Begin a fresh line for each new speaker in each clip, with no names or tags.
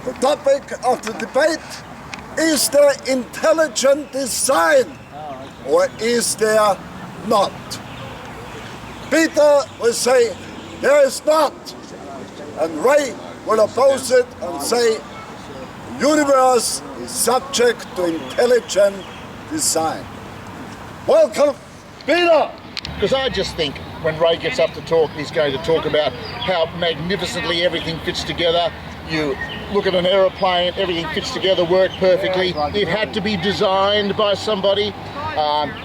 The topic of the debate: is there intelligent design or is there not? Peter will say there is not, and Ray will oppose it and say the universe is subject to intelligent design. Welcome, Peter!
Because I just think when Ray gets up to talk, he's going to talk about how magnificently everything fits together. You look at an aeroplane, everything fits together, worked perfectly. It had to be designed by somebody.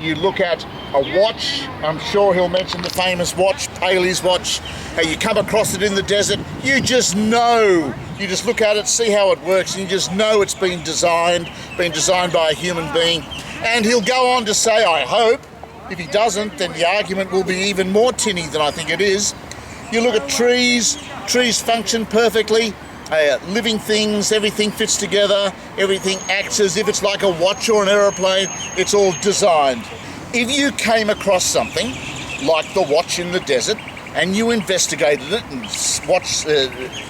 You look at a watch, I'm sure he'll mention the famous watch, Paley's watch, how you come across it in the desert, you just know. You just look at it, see how it works, and you just know it's been designed by a human being. And he'll go on to say, I hope, if he doesn't, then the argument will be even more tinny than I think it is. You look at trees function perfectly. Living things, everything fits together, everything acts as if it's like a watch or an aeroplane. It's all designed. If you came across something like the watch in the desert and you investigated it and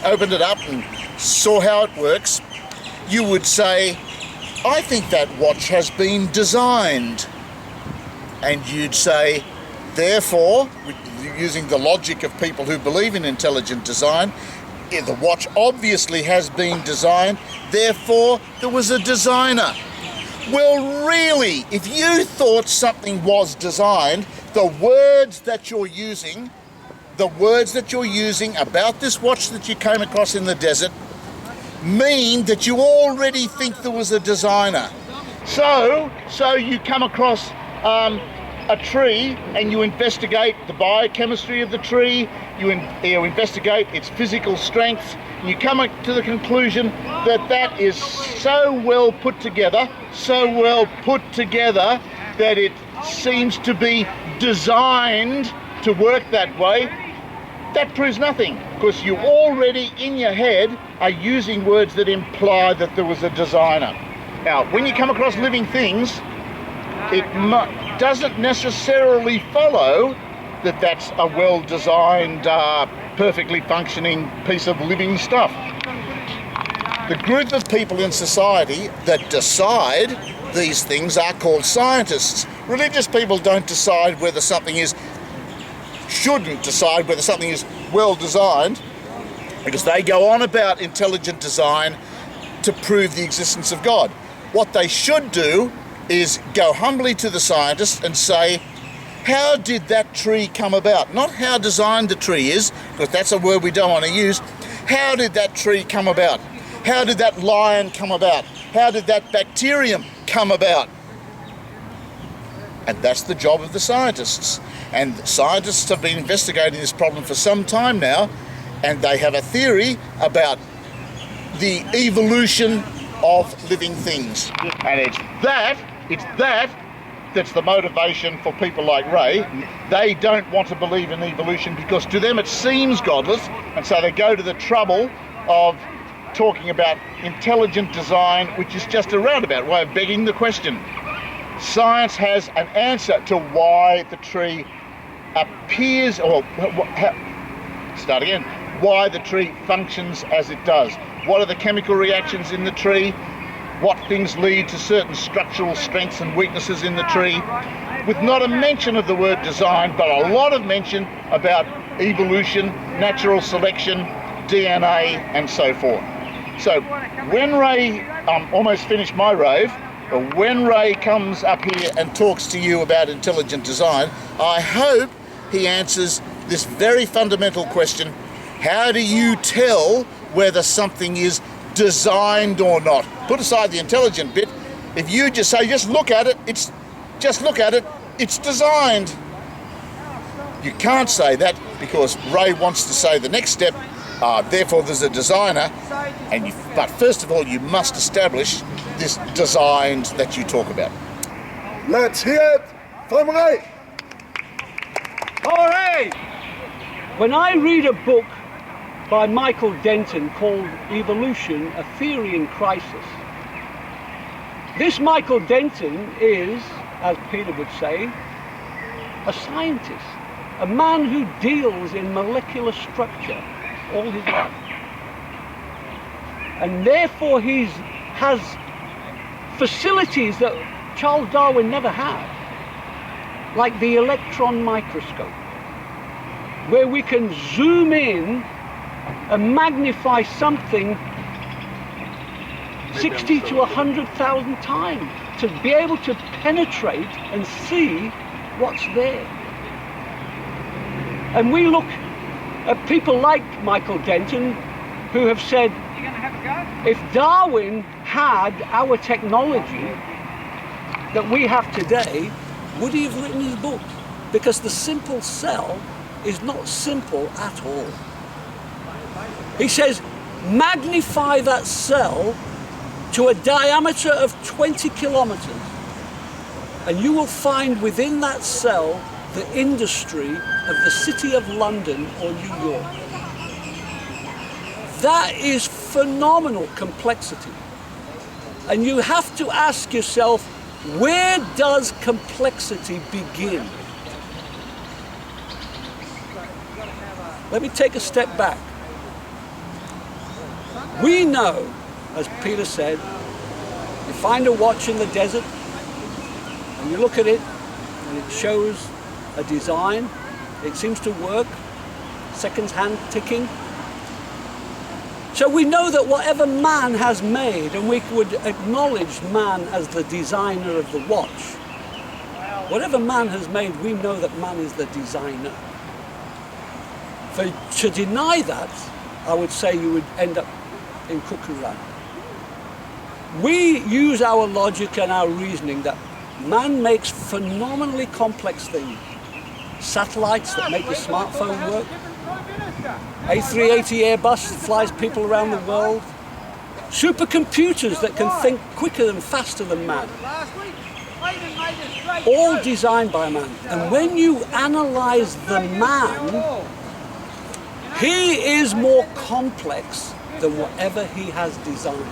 opened it up and saw how it works, you would say, I think that watch has been designed. And you'd say, therefore, using the logic of people who believe in intelligent design, the watch obviously has been designed, therefore there was a designer. Well, really, if you thought something was designed, the words that you're using about this watch that you came across in the desert mean that you already think there was a designer. So you come across a tree and you investigate the biochemistry of the tree, you investigate its physical strength, and you come to the conclusion that that is so well put together that it seems to be designed to work that way. That proves nothing, because you already in your head are using words that imply that there was a designer. Now, when you come across living things, it doesn't necessarily follow that that's a well-designed, perfectly functioning piece of living stuff. The group of people in society that decide these things are called scientists. Religious people don't decide whether something shouldn't decide whether something is well-designed, because they go on about intelligent design to prove the existence of God. What they should do is go humbly to the scientists and say, how did that tree come about? Not how designed the tree is, because that's a word we don't want to use. How did that tree come about? How did that lion come about? How did that bacterium come about? And that's the job of the scientists. And scientists have been investigating this problem for some time now, and they have a theory about the evolution of living things. And it's that's the motivation for people like Ray. They don't want to believe in evolution because to them it seems godless, and so they go to the trouble of talking about intelligent design, which is just a roundabout way of begging the question. Science has an answer to why the tree appears, why the tree functions as it does. What are the chemical reactions in the tree? What things lead to certain structural strengths and weaknesses in the tree, with not a mention of the word design, but a lot of mention about evolution, natural selection, DNA, and so forth. So when Ray, almost finished my rave, but when Ray comes up here and talks to you about intelligent design, I hope he answers this very fundamental question: how do you tell whether something is designed or not? Put aside the intelligent bit. If you just say, just look at it, it's designed. You can't say that, because Ray wants to say the next step, therefore there's a designer, but first of all you must establish this designed that you talk about.
Let's hear it from Ray.
All right. When I read a book by Michael Denton called Evolution, A Theory in Crisis, this Michael Denton is, as Peter would say, a scientist, a man who deals in molecular structure all his life. and therefore he has facilities that Charles Darwin never had, like the electron microscope, where we can zoom in and magnify something 60 to 100,000 times to be able to penetrate and see what's there. And we look at people like Michael Denton, who have said, if Darwin had our technology that we have today, would he have written his book? Because the simple cell is not simple at all. He says, magnify that cell to a diameter of 20 kilometers, and you will find within that cell the industry of the City of London or New York. That is phenomenal complexity. And you have to ask yourself, where does complexity begin? Let me take a step back. We know, as Peter said, you find a watch in the desert and you look at it and it shows a design, it seems to work, seconds hand ticking. So we know that whatever man has made, and we would acknowledge man as the designer of the watch, whatever man has made, we know that man is the designer. To deny that, I would say you would end up in cuckoo land. We use our logic and our reasoning that man makes phenomenally complex things. Satellites that make the smartphone work. A380 Airbus flies people around the world. Supercomputers that can think quicker and faster than man. All designed by man. And when you analyze the man, he is more complex than whatever he has designed.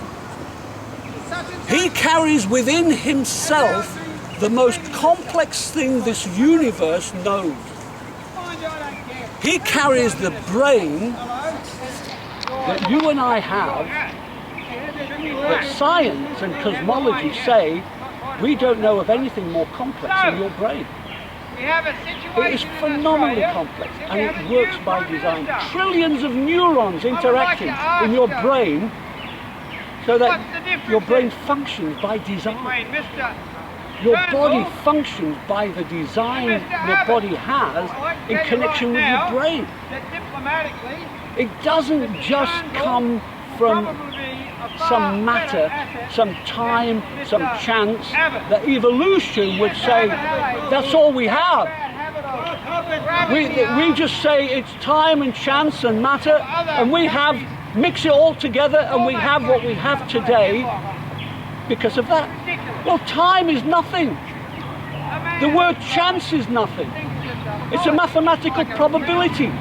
He carries within himself the most complex thing this universe knows. He carries the brain that you and I have, that science and cosmology say we don't know of anything more complex than your brain. It is phenomenally complex, and it works by design. Trillions of neurons interacting in your brain so that your brain functions by design. Your body functions by the design your body has in connection with your brain. It doesn't just come from some matter, some time, some chance. The evolution would say that's all we have. We just say it's time and chance and matter, and we have mix it all together, and we have what we have today because of that. Well, time is nothing. The word chance is nothing. It's a mathematical probability.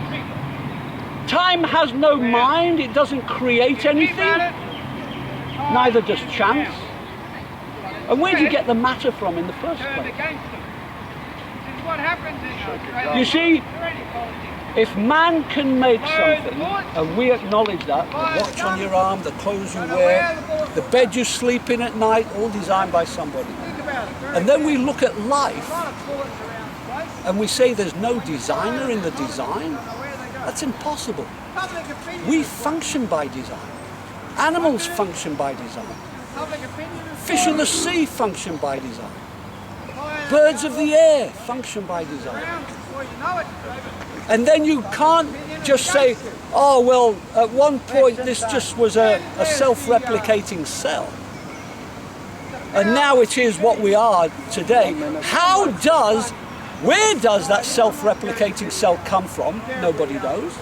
Time has no mind, it doesn't create anything. Neither does chance. And where do you get the matter from in the first place? You see, if man can make something, and we acknowledge that, the watch on your arm, the clothes you wear, the bed you sleep in at night, all designed by somebody. And then we look at life, and we say there's no designer in the design. That's impossible. We function by design. Animals function by design. Fish in the sea function by design. Birds of the air function by design. And then you can't just say, oh, well, at one point this just was a self-replicating cell. And now it is what we are today. Where does that self-replicating cell come from? Nobody knows.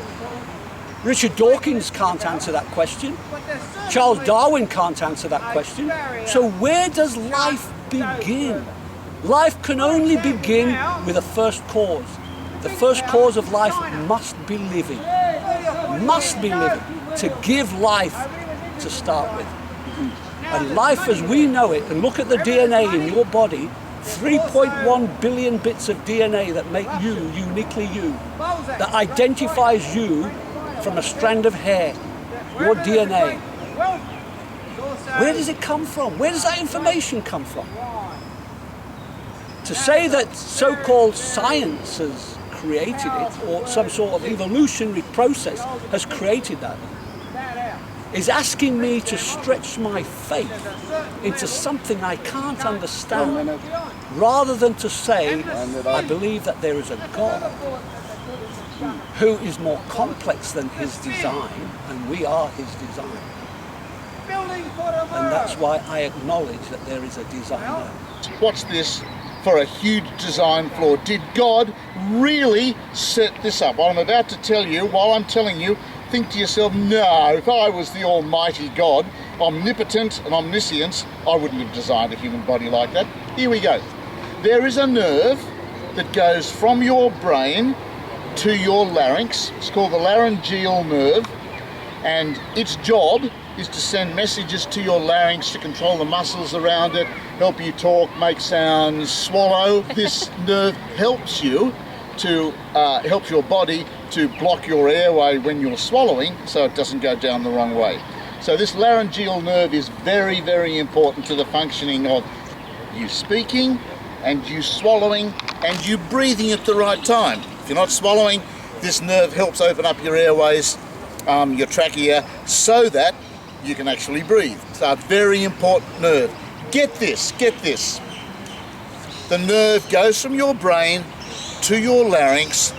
Richard Dawkins can't answer that question. Charles Darwin can't answer that question. So where does life begin? Life can only begin with a first cause. The first cause of life must be living. Must be living to give life to start with. And life as we know it, and look at the DNA in your body, 3.1 billion bits of DNA that make you uniquely you, that identifies you from a strand of hair, your DNA. Where does it come from? Where does that information come from? To say that so-called science has created it, or some sort of evolutionary process has created that, is asking me to stretch my faith into something I can't understand, rather than to say, I believe that there is a God who is more complex than his design, and we are his design. And that's why I acknowledge that there is a designer.
What's this for a huge design flaw? Did God really set this up? What I'm about to tell you, while I'm telling you, think to yourself, no, if I was the Almighty God, omnipotent and omniscient, I wouldn't have designed a human body like that. Here we go. There is a nerve that goes from your brain to your larynx. It's called the laryngeal nerve, and its job is to send messages to your larynx to control the muscles around it, help you talk, make sounds, swallow. This nerve helps you to helps your body to block your airway when you're swallowing, so it doesn't go down the wrong way. So this laryngeal nerve is very, very important to the functioning of you speaking and you swallowing and you breathing at the right time. If you're not swallowing, this nerve helps open up your airways, your trachea, so that you can actually breathe. It's a very important nerve. Get this, get this. The nerve goes from your brain to your larynx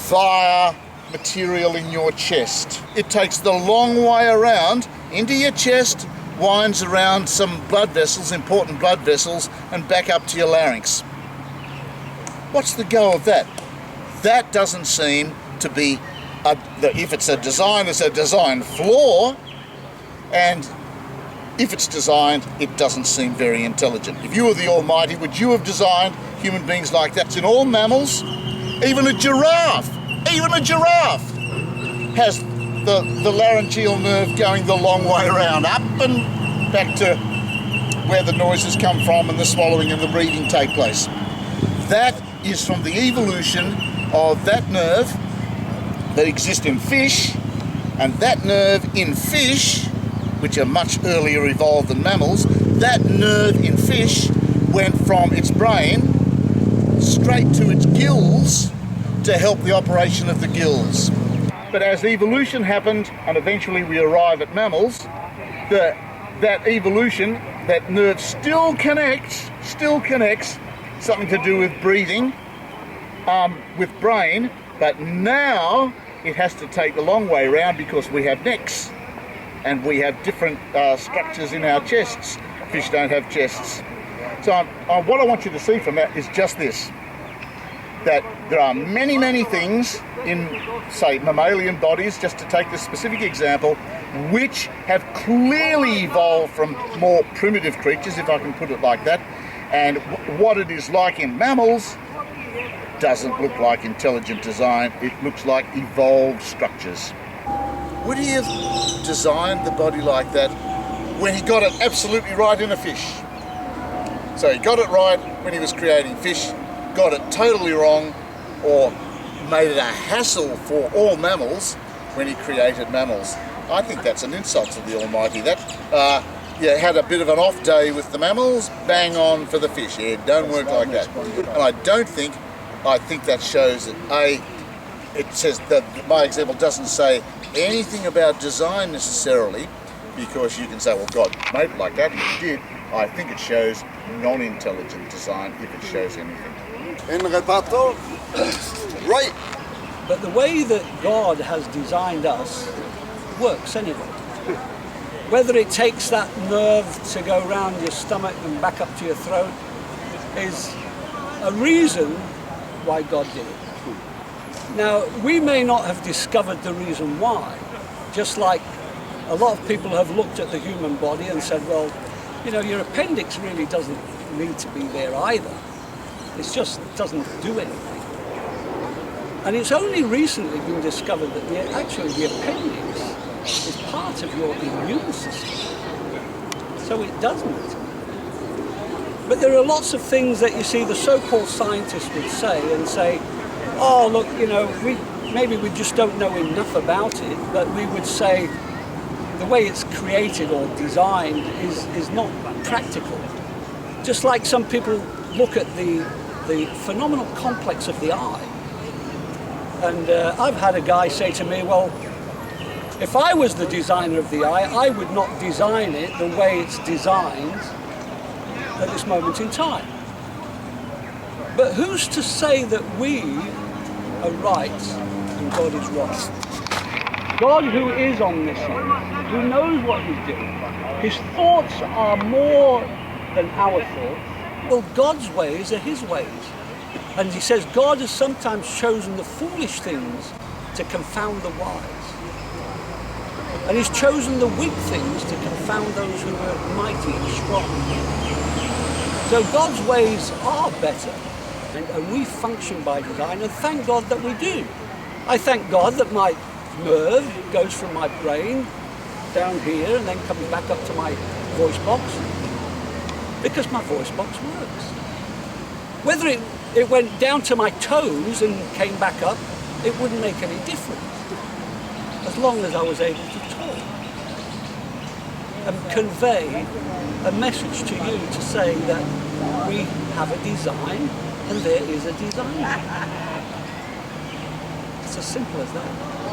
via material in your chest. It takes the long way around into your chest, winds around some blood vessels, important blood vessels, and back up to your larynx. What's the go of that? That doesn't seem to be, if it's a design, it's a design flaw, and if it's designed, it doesn't seem very intelligent. If you were the Almighty, would you have designed human beings like that? It's in all mammals. Even a giraffe has the laryngeal nerve going the long way around, up and back to where the noises come from and the swallowing and the breathing take place. That is from the evolution of that nerve that exists in fish, and that nerve in fish, which are much earlier evolved than mammals, that nerve in fish went from its brain straight to its gills to help the operation of the gills. But as evolution happened and eventually we arrive at mammals, that evolution, that nerve still connects, something to do with breathing, with brain, but now it has to take the long way around because we have necks and we have different structures in our chests. Fish don't have chests. So what I want you to see from that is just this, that there are many, many things in, say, mammalian bodies, just to take this specific example, which have clearly evolved from more primitive creatures, if I can put it like that, and what it is like in mammals doesn't look like intelligent design, it looks like evolved structures. Would he have designed the body like that when he got it absolutely right in a fish? So he got it right when he was creating fish, got it totally wrong, or made it a hassle for all mammals when he created mammals. I think that's an insult to the Almighty. That had a bit of an off day with the mammals, bang on for the fish. Yeah, it don't work like that. And I think that shows that it says that my example doesn't say anything about design necessarily, because you can say, well, God made it like that, and he did. I think it shows non-intelligent design, if it shows anything.
Right.
But the way that God has designed us works anyway. Whether it takes that nerve to go round your stomach and back up to your throat is a reason why God did it. Now, we may not have discovered the reason why, just like a lot of people have looked at the human body and said, well, you know, your appendix really doesn't need to be there either. It just doesn't do anything. And it's only recently been discovered that actually the appendix is part of your immune system. So it does matter. But there are lots of things that you see the so-called scientists would say and say, oh, look, you know, maybe we just don't know enough about it, but we would say the the way it's created or designed is not practical. Just like some people look at the phenomenal complex of the eye. And I've had a guy say to me, well, if I was the designer of the eye, I would not design it the way it's designed at this moment in time. But who's to say that we are right and God is wrong? God, who is omniscient, who knows what he's doing, his thoughts are more than our thoughts. Well, God's ways are his ways. And he says God has sometimes chosen the foolish things to confound the wise. And he's chosen the weak things to confound those who are mighty and strong. So God's ways are better. And we function by design, and thank God that we do. I thank God that my nerve goes from my brain down here and then comes back up to my voice box, because my voice box works. Whether it went down to my toes and came back up, it wouldn't make any difference, as long as I was able to talk and convey a message to you to say that we have a design and there is a designer. It's as simple as that.